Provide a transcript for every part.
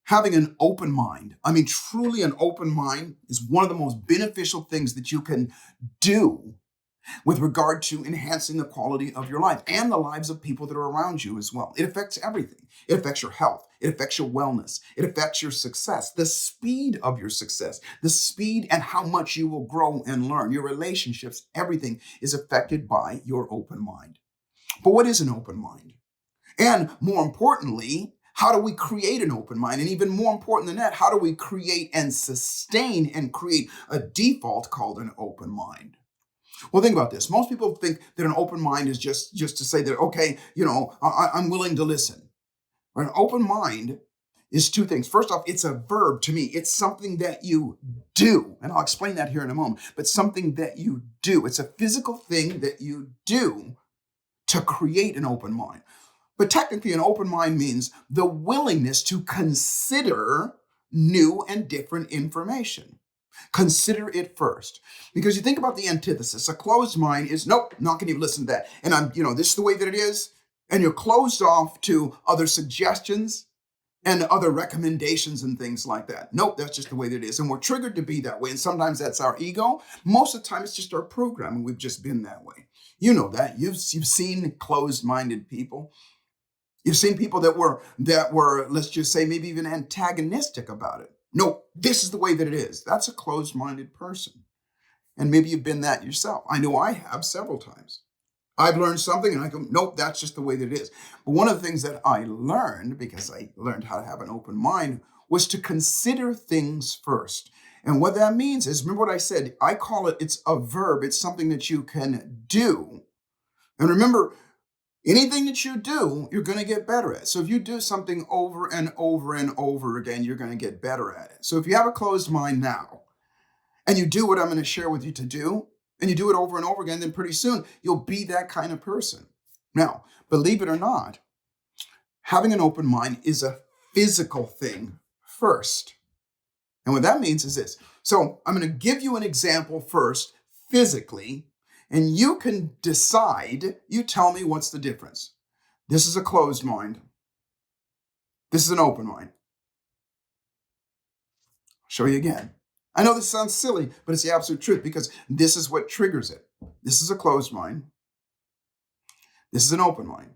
Having an open mind, I mean, truly an open mind is one of the most beneficial things that you can do with regard to enhancing the quality of your life and the lives of people that are around you as well. It affects everything. It affects your health. It affects your wellness. It affects your success, the speed of your success, the speed and how much you will grow and learn. Your relationships, everything is affected by your open mind. But what is an open mind? And more importantly, how do we create an open mind? And even more important than that, how do we create and sustain and create a default called an open mind? Well, think about this. Most people think that an open mind is just to say that, okay, I'm willing to listen. But an open mind is two things. First off, it's a verb to me. It's something that you do. And I'll explain that here in a moment. But something that you do. It's a physical thing that you do to create an open mind. But technically, an open mind means the willingness to consider new and different information. Consider it first. Because you think about the antithesis. A closed mind is, nope, not going to even listen to that. And this is the way that it is. And you're closed off to other suggestions and other recommendations and things like that. Nope, that's just the way that it is. And we're triggered to be that way. And sometimes that's our ego. Most of the time, it's just our programming. We've just been that way. You know that. You've seen closed-minded people. You've seen people that were, let's just say, maybe even antagonistic about it. No, this is the way that it is. That's a closed-minded person. And maybe you've been that yourself. I know I have several times. I've learned something and I go, nope, that's just the way that it is. But one of the things that I learned, because I learned how to have an open mind, was to consider things first. And what that means is, remember what I said, I call it, it's a verb. It's something that you can do. And remember, anything that you do, you're going to get better at. So if you do something over and over and over again, you're going to get better at it. So if you have a closed mind now, and you do what I'm going to share with you to do, and you do it over and over again, then pretty soon you'll be that kind of person. Now, believe it or not, having an open mind is a physical thing first. And what that means is this. So I'm going to give you an example first, physically, and you can decide, you tell me what's the difference. This is a closed mind. This is an open mind. I'll show you again. I know this sounds silly, but it's the absolute truth because this is what triggers it. This is a closed mind. This is an open mind.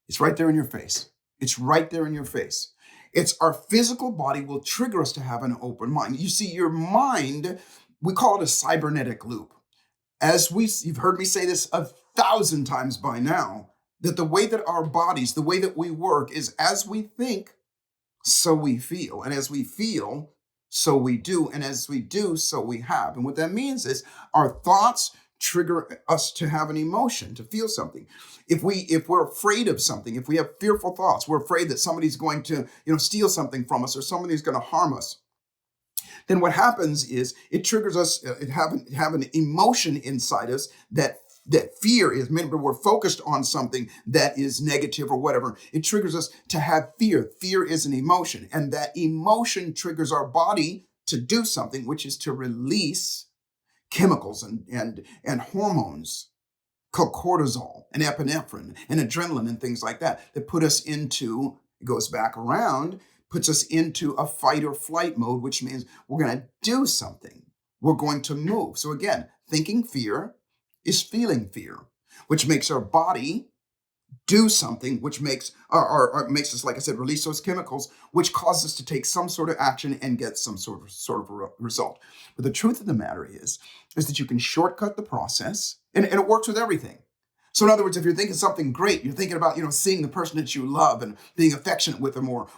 It's right there in your face. It's right there in your face. It's our physical body will trigger us to have an open mind. You see, your mind, we call it a cybernetic loop. You've heard me say this 1,000 times by now, that the way that our bodies, the way that we work is as we think, so we feel. And as we feel, so we do. And as we do, so we have. And what that means is our thoughts trigger us to have an emotion, to feel something. If we're afraid of something, if we have fearful thoughts, we're afraid that somebody's going to, steal something from us or somebody's going to harm us, then what happens is it triggers us, have an emotion inside us that fear is. Remember, we're focused on something that is negative or whatever. It triggers us to have fear. Fear is an emotion, and that emotion triggers our body to do something, which is to release chemicals and hormones called cortisol and epinephrine and adrenaline and things like that put us into, it goes back around, puts us into a fight or flight mode, which means we're going to do something. We're going to move. So again, thinking fear is feeling fear, which makes our body do something, which makes makes us, like I said, release those chemicals, which causes us to take some sort of action and get some sort of result. But the truth of the matter is that you can shortcut the process, and it works with everything. So in other words, if you're thinking something great, you're thinking about, seeing the person that you love and being affectionate with them or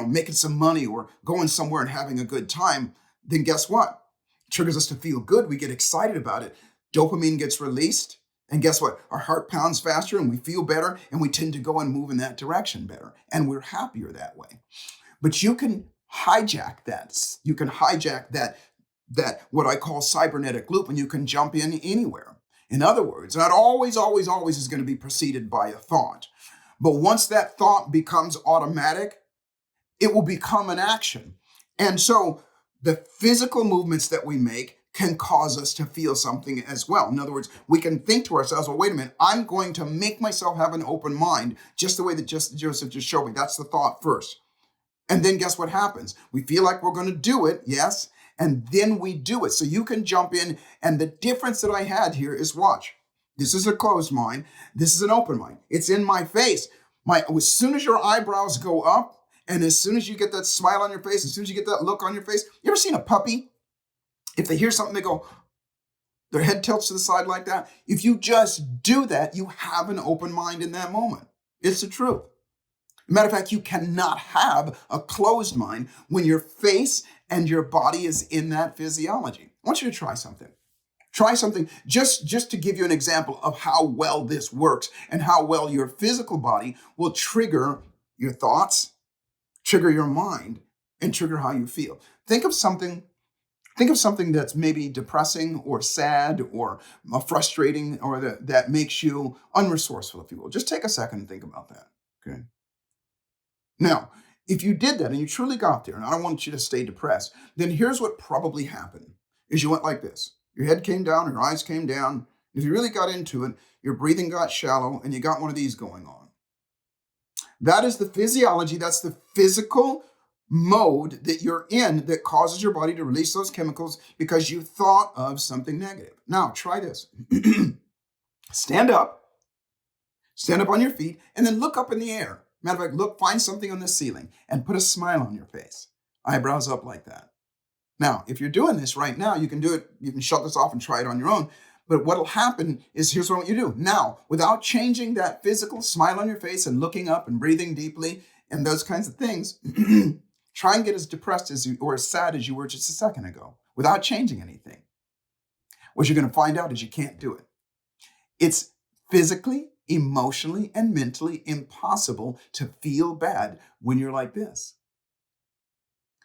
making some money or going somewhere and having a good time, then guess what? It triggers us to feel good. We get excited about it. Dopamine gets released. And guess what? Our heart pounds faster and we feel better and we tend to go and move in that direction better. And we're happier that way. But you can hijack that. You can hijack that what I call cybernetic loop, and you can jump in anywhere. In other words, not always is going to be preceded by a thought. But once that thought becomes automatic, it will become an action. And so the physical movements that we make can cause us to feel something as well. In other words, we can think to ourselves, well, wait a minute, I'm going to make myself have an open mind, just the way that Joseph just showed me. That's the thought first. And then guess what happens? We feel like we're going to do it, yes, and then we do it. So you can jump in, and the difference that I had here is, watch. This is a closed mind. This is an open mind. It's in my face. As soon as your eyebrows go up, and as soon as you get that smile on your face, as soon as you get that look on your face, you ever seen a puppy? If they hear something, they go, their head tilts to the side like that. If you just do that, you have an open mind in that moment. It's the truth. Matter of fact, you cannot have a closed mind when your face and your body is in that physiology. I want you to try something. Try something just to give you an example of how well this works and how well your physical body will trigger your thoughts, trigger your mind, and trigger how you feel. Think of something that's maybe depressing or sad or frustrating or that makes you unresourceful, if you will. Just take a second and think about that. Okay. Now, if you did that and you truly got there, and I don't want you to stay depressed, then here's what probably happened, is you went like this. Your head came down, your eyes came down. If you really got into it, your breathing got shallow, and you got one of these going on. That is the physiology, that's the physical mode that you're in that causes your body to release those chemicals because you thought of something negative. Now, try this. Stand up on your feet, and then look up in the air. Matter of fact, find something on the ceiling and put a smile on your face. Eyebrows up like that. Now, if you're doing this right now, you can do it. You can shut this off and try it on your own. But what'll happen is, here's what you do. Now, without changing that physical smile on your face and looking up and breathing deeply and those kinds of things, try and get as depressed or as sad as you were just a second ago without changing anything. What you're going to find out is you can't do it. It's physically, emotionally, and mentally impossible to feel bad when you're like this.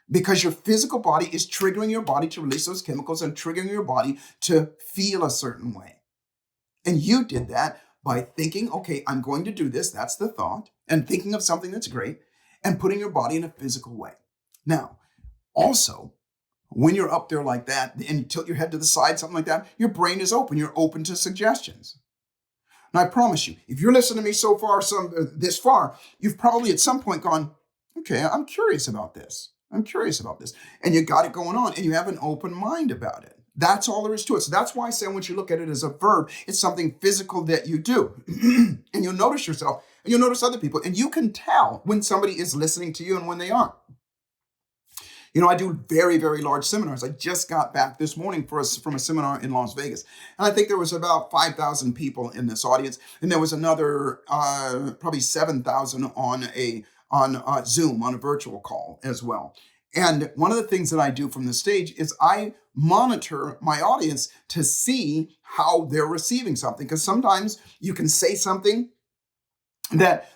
Because your physical body is triggering your body to release those chemicals and triggering your body to feel a certain way. And you did that by thinking, okay, I'm going to do this. That's the thought. And thinking of something that's great and putting your body in a physical way. Now, also, when you're up there like that and you tilt your head to the side, something like that, your brain is open. You're open to suggestions. Now, I promise you, if you're listening to me so far, this far, you've probably at some point gone, okay, I'm curious about this. I'm curious about this. And you got it going on and you have an open mind about it. That's all there is to it. So that's why I say, once you look at it as a verb, it's something physical that you do. And you'll notice yourself and you'll notice other people. And you can tell when somebody is listening to you and when they aren't. You know, I do very, very large seminars. I just got back this morning from a seminar in Las Vegas. And I think there was about 5,000 people in this audience. And there was another probably 7,000 on Zoom, on a virtual call as well. And one of the things that I do from the stage is I monitor my audience to see how they're receiving something. Because sometimes you can say something that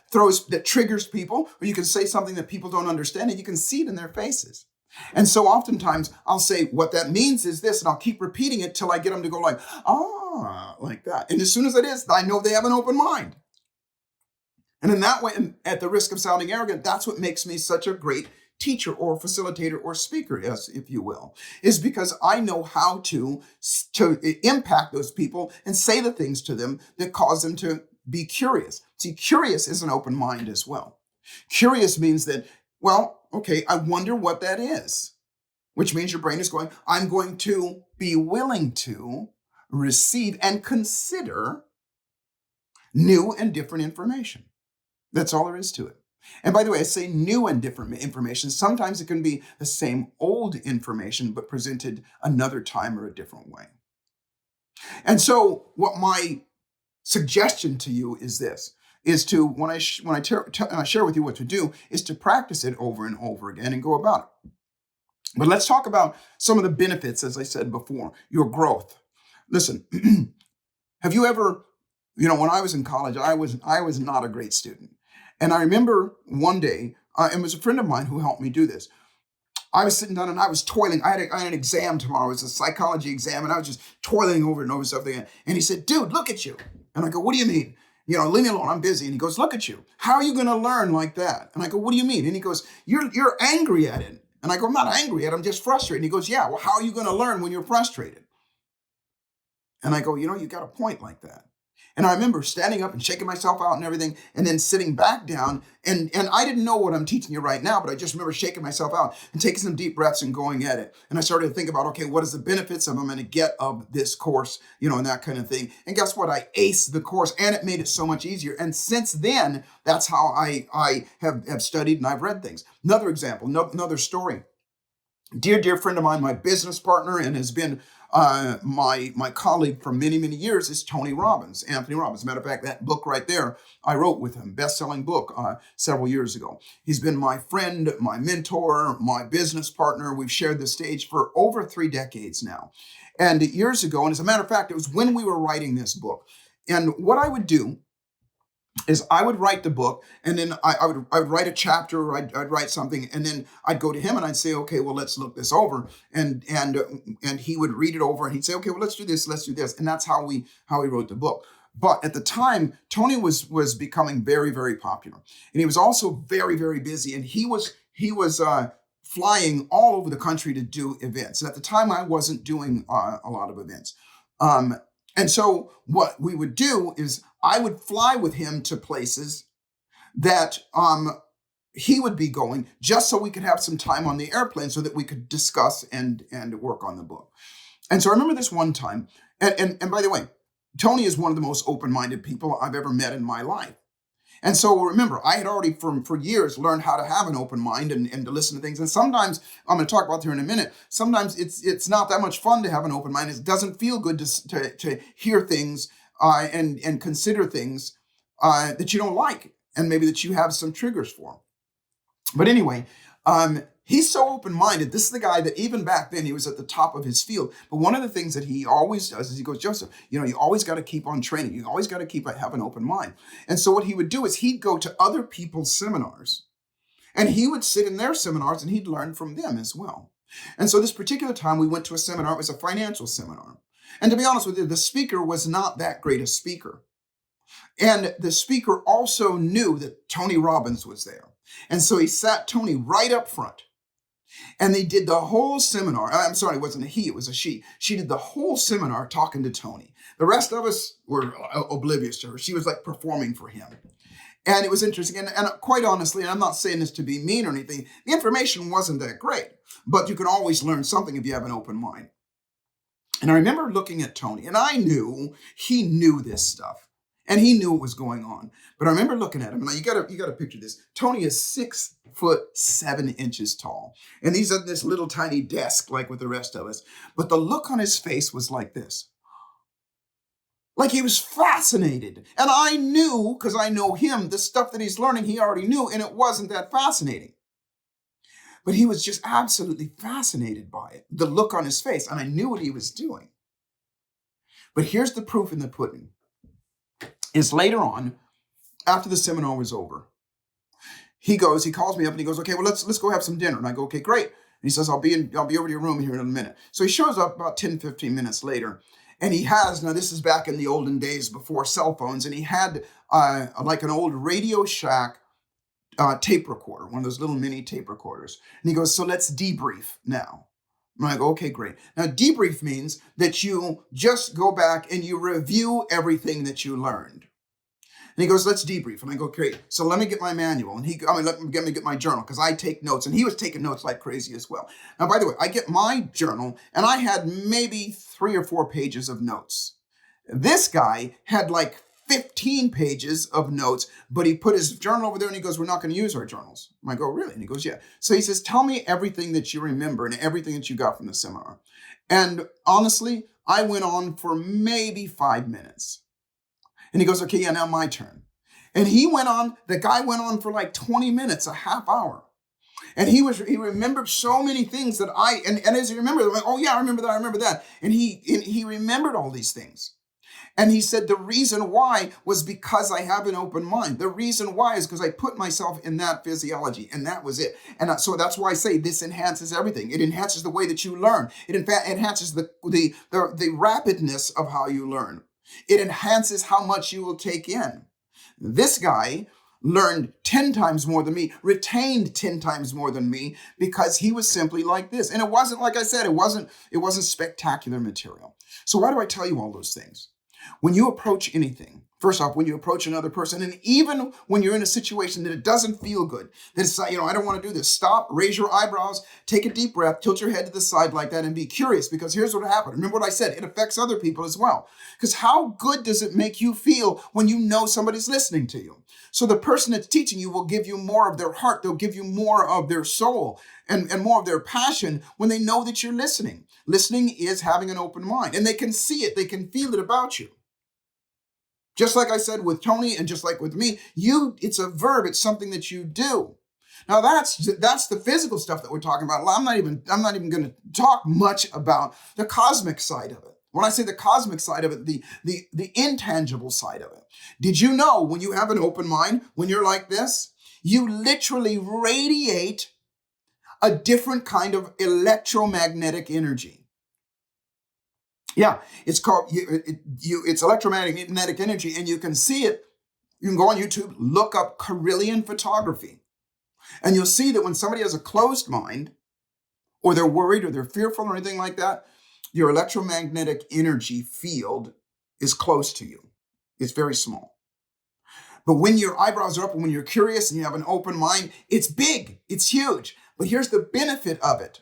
triggers people, or you can say something that people don't understand, and you can see it in their faces. And so oftentimes I'll say, what that means is this, and I'll keep repeating it till I get them to go like, like that. And as soon as it is, I know they have an open mind. And in that way, and at the risk of sounding arrogant, that's what makes me such a great teacher or facilitator or speaker, if you will, is because I know how to impact those people and say the things to them that cause them to be curious. See, curious is an open mind as well. Curious means that, well, okay, I wonder what that is, which means your brain is going, I'm going to be willing to receive and consider new and different information. That's all there is to it. And by the way, I say new and different information. Sometimes it can be the same old information, but presented another time or a different way. And so what my suggestion to you is this, is to, when I share with you what to do, is to practice it over and over again and go about it. But let's talk about some of the benefits, as I said before, your growth. Listen, have you ever, when I was in college, I was not a great student. And I remember one day, it was a friend of mine who helped me do this. I was sitting down and I was toiling. I had an exam tomorrow. It was a psychology exam, and I was just toiling over and over something. And he said, dude, look at you. And I go, what do you mean? Leave me alone. I'm busy. And he goes, look at you. How are you going to learn like that? And I go, what do you mean? And he goes, you're angry at it. And I go, I'm not angry at it. I'm just frustrated. And he goes, yeah, well, how are you going to learn when you're frustrated? And I go, you got a point like that. And I remember standing up and shaking myself out and everything, and then sitting back down. And I didn't know what I'm teaching you right now, but I just remember shaking myself out and taking some deep breaths and going at it. And I started to think about, okay, what is the benefits I'm going to get of this course, and that kind of thing. And guess what? I aced the course, and it made it so much easier. And since then, that's how I have studied and I've read things. Another example, another story. Dear friend of mine, my business partner, and has been my colleague for many, many years, is Tony Robbins, Anthony Robbins. As a matter of fact, that book right there, I wrote with him, best-selling book several years ago. He's been my friend, my mentor, my business partner. We've shared the stage for over 3 decades now. And years ago, and as a matter of fact, it was when we were writing this book. And what I would do is I would write the book, and then I would write a chapter, or I'd write something, and then I'd go to him and I'd say, okay, well, let's look this over, and he would read it over, and he'd say, okay, well, let's do this, and that's how we wrote the book. But at the time, Tony was becoming very, very popular, and he was also very, very busy, and he was flying all over the country to do events. And at the time, I wasn't doing a lot of events. And so what we would do is I would fly with him to places that he would be going, just so we could have some time on the airplane so that we could discuss and work on the book. And so I remember this one time, and by the way, Tony is one of the most open-minded people I've ever met in my life. And so remember, I had already for years learned how to have an open mind and to listen to things. And sometimes, I'm going to talk about here in a minute, sometimes it's not that much fun to have an open mind. It doesn't feel good to hear things and consider things that you don't like, and maybe that you have some triggers for. But anyway, he's so open-minded. This is the guy that even back then he was at the top of his field. But one of the things that he always does is he goes, Joseph, you always got to keep on training. You always got to have an open mind. And so what he would do is he'd go to other people's seminars, and he would sit in their seminars and he'd learn from them as well. And so this particular time we went to a seminar. It was a financial seminar. And to be honest with you, the speaker was not that great a speaker. And the speaker also knew that Tony Robbins was there. And so he sat Tony right up front. And they did the whole seminar. I'm sorry, it wasn't a he, it was a she. She did the whole seminar talking to Tony. The rest of us were oblivious to her. She was like performing for him. And it was interesting. And quite honestly, and I'm not saying this to be mean or anything, the information wasn't that great. But you can always learn something if you have an open mind. And I remember looking at Tony, and I knew he knew this stuff. And he knew what was going on. But I remember looking at him, and you gotta picture this. Tony is 6'7" tall. And he's at this little tiny desk like with the rest of us. But the look on his face was like this. Like he was fascinated. And I knew, because I know him, the stuff that he's learning, he already knew, and it wasn't that fascinating. But he was just absolutely fascinated by it, the look on his face, and I knew what he was doing. But here's the proof in the pudding. Is later on, after the seminar was over, he calls me up and he goes, okay, well, let's go have some dinner. And I go, okay, great. And he says, I'll be over to your room here in a minute. So he shows up about 10, 15 minutes later. And he has, now this is back in the olden days before cell phones, and he had like an old Radio Shack tape recorder, one of those little mini tape recorders. And he goes, so let's debrief now. And I go, okay, great. Now, debrief means that you just go back and you review everything that you learned. And he goes, let's debrief. And I go, great. So let me get my manual. And let me get my journal, because I take notes. And he was taking notes like crazy as well. Now, by the way, I get my journal, and I had maybe 3 or 4 pages of notes. This guy had like 15 pages of notes, but he put his journal over there and he goes, we're not going to use our journals. I go, really? And he goes, yeah. So he says, tell me everything that you remember and everything that you got from the seminar. And honestly, I went on for maybe 5 minutes. And he goes, okay, yeah, now my turn. And the guy went on for like 20 minutes, a half hour. And he remembered so many things that and as he remembered, I'm like, oh yeah, I remember that. And he remembered all these things. And he said, the reason why was because I have an open mind. The reason why is because I put myself in that physiology, and that was it. And so that's why I say this enhances everything. It enhances the way that you learn. It enhances the rapidness of how you learn. It enhances how much you will take in. This guy learned 10 times more than me, retained 10 times more than me, because he was simply like this. And it wasn't, like I said, it wasn't spectacular material. So why do I tell you all those things? When you approach anything, First off, when you approach another person, and even when you're in a situation that it doesn't feel good, that it's like, I don't want to do this, stop, raise your eyebrows, take a deep breath, tilt your head to the side like that, and be curious, because here's what happened. Remember what I said, it affects other people as well. Because how good does it make you feel when you know somebody's listening to you? So the person that's teaching you will give you more of their heart, they'll give you more of their soul and more of their passion when they know that you're listening. Listening is having an open mind, and they can see it, they can feel it about you. Just like I said with Tony, and just like with me, it's a verb, it's something that you do. Now that's the physical stuff that we're talking about. I'm not even going to talk much about the cosmic side of it. When I say the cosmic side of it, the intangible side of it. Did you know when you have an open mind, when you're like this, you literally radiate a different kind of electromagnetic energy? Yeah, it's called it's electromagnetic energy, and you can see it. You can go on YouTube, look up Carillion photography, and you'll see that when somebody has a closed mind, or they're worried, or they're fearful, or anything like that, your electromagnetic energy field is close to you. It's very small. But when your eyebrows are up, and when you're curious and you have an open mind, it's big, it's huge. But here's the benefit of it.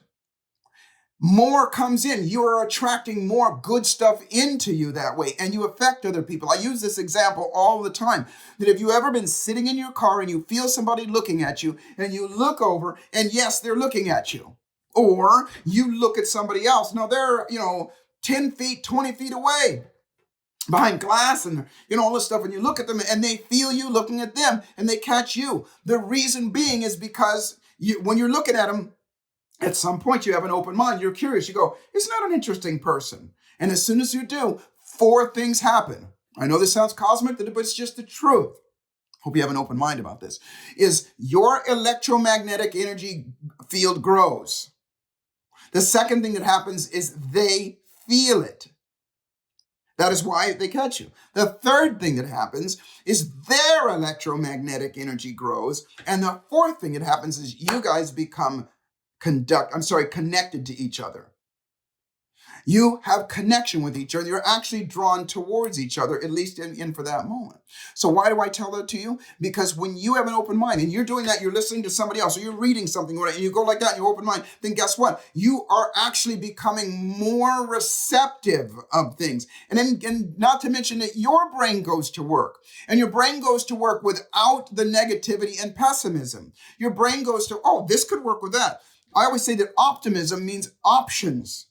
More comes in. You are attracting more good stuff into you that way, and you affect other people. I use this example all the time, that if you ever been sitting in your car and you feel somebody looking at you, and you look over and yes, they're looking at you, or you look at somebody else. Now they're, 10 feet, 20 feet away behind glass and all this stuff, and you look at them and they feel you looking at them and they catch you. The reason being is because when you're looking at them, at some point you have an open mind, you're curious, you go, isn't that an interesting person? And as soon as you do, 4 things happen. I know this sounds cosmic, but it's just the truth. Hope you have an open mind about this. Is your electromagnetic energy field grows. The second thing that happens is they feel it. That is why they catch you. The third thing that happens is their electromagnetic energy grows. And the fourth thing that happens is you guys become connected to each other. You have connection with each other. You're actually drawn towards each other, at least in for that moment. So why do I tell that to you? Because when you have an open mind and you're doing that, you're listening to somebody else, or you're reading something, and you go like that, and you're open mind, then guess what? You are actually becoming more receptive of things. And not to mention that your brain goes to work. And your brain goes to work without the negativity and pessimism. Your brain goes to, oh, this could work with that. I always say that optimism means options.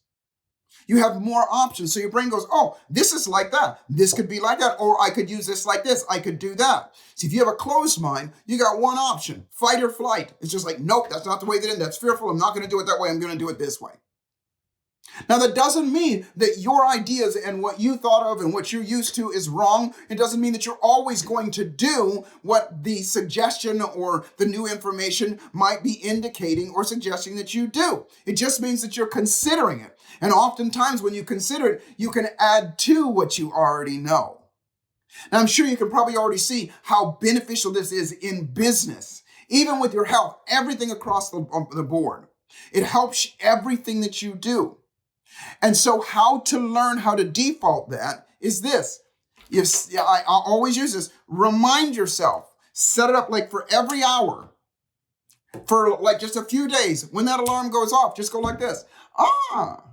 You have more options. So your brain goes, oh, this is like that. This could be like that. Or I could use this like this. I could do that. See, if you have a closed mind, you got one option, fight or flight. It's just like, nope, that's not the way that it is. That's fearful. I'm not going to do it that way. I'm going to do it this way. Now, that doesn't mean that your ideas and what you thought of and what you're used to is wrong. It doesn't mean that you're always going to do what the suggestion or the new information might be indicating or suggesting that you do. It just means that you're considering it. And oftentimes when you consider it, you can add to what you already know. Now, I'm sure you can probably already see how beneficial this is in business, even with your health, everything across the board. It helps everything that you do. And so how to learn how to default that is this. I always use this. Remind yourself. Set it up like for every hour. For like just a few days. When that alarm goes off, just go like this. What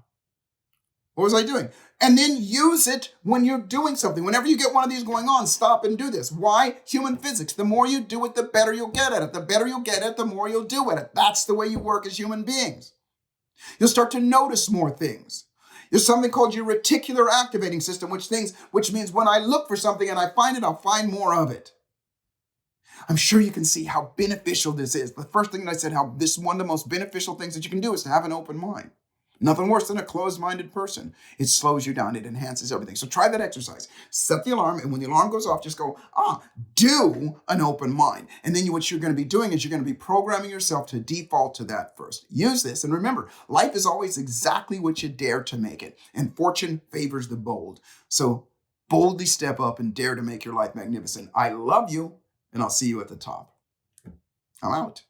was I doing? And then use it when you're doing something. Whenever you get one of these going on, stop and do this. Why? Human physics. The more you do it, the better you'll get at it. The better you'll get at it, the more you'll do at it. That's the way you work as human beings. You'll start to notice more things. There's something called your reticular activating system, which means when I look for something and I find it, I'll find more of it. I'm sure you can see how beneficial this is. The first thing that I said, how this is one of the most beneficial things that you can do is to have an open mind. Nothing worse than a closed-minded person. It slows you down. It enhances everything. So try that exercise. Set the alarm, and when the alarm goes off, just go, do an open mind. And then what you're going to be doing is you're going to be programming yourself to default to that first. Use this, and remember, life is always exactly what you dare to make it, and fortune favors the bold. So boldly step up and dare to make your life magnificent. I love you, and I'll see you at the top. I'm out.